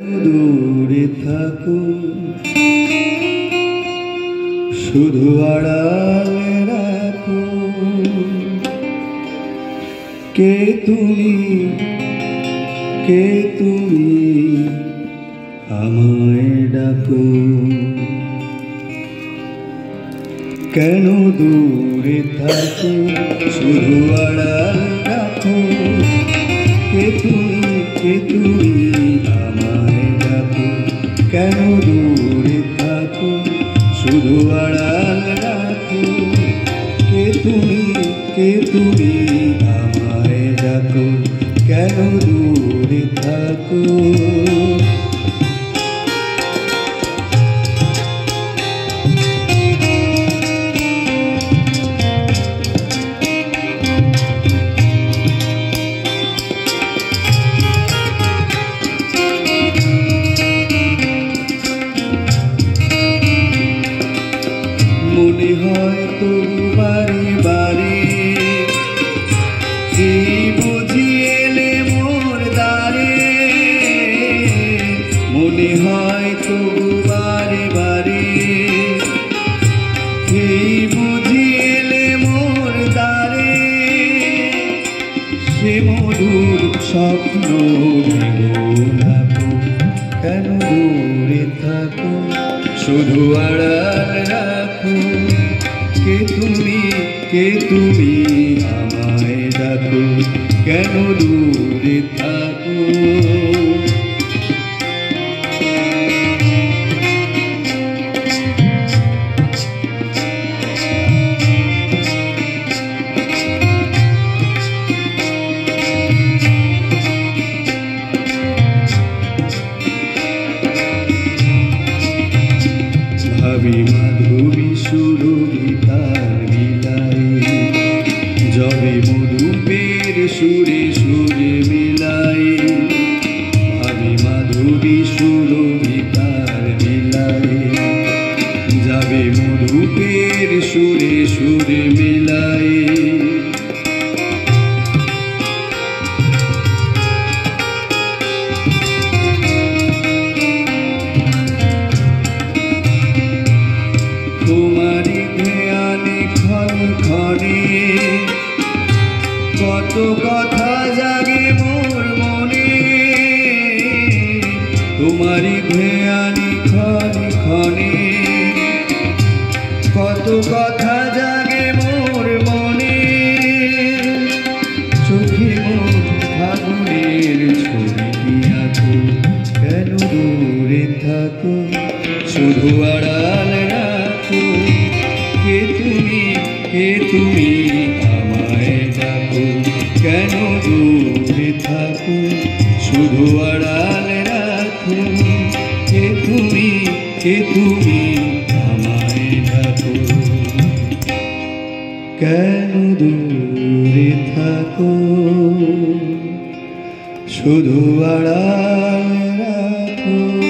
দূরে থাকো শুধু আড়ালে রাখো কে তুমি আমায় ডাকো কেন দূরে থাকো শুধু আড়ালে রাখো কে তুমি আমায় ডাকো কেন দূরে থাকো শুধু আড়ালে রাখো কে তুমি আমায় ডাকো কেন দূরে থাকো মনে হয় তো বারে বারে এই বুঝি এলে মোর দ্বারে মনে হয় তো বারে বারে এই বুঝি এলে মোর দ্বারে সে মধুর স্বপ্ন ভেঙো কেন দূরে থাকো শুধু আড়াল রাখো কে তুমি আমায় ডাকো কেন দূরে থাকো ভাবি মাধবী সুরভিতার মিলাই যবে মধুপের সুরে সুরে মিলাই ভাবি মাধবী সুরভিতার মিলাই যাবে মধুপের সুরে সুরে মিলাই তোমারি ধ্যানে ক্ষণে ক্ষণে কত কথা জাগে মোর মনে তোমারি ধ্যানে ক্ষণে ক্ষণে কত কথা জাগে মোর মনে চোখে মোর ফাগুনের ছবি আঁকো কেন দূরে থাকো শুধু আড়াল রাখো কে তুমি আমায় ডাকো কেন দূরে থাকো শুধু আড়াল রাখো কে তুমি আমায় ডাকো কেন দূরে থাকো শুধু আড়াল রাখো।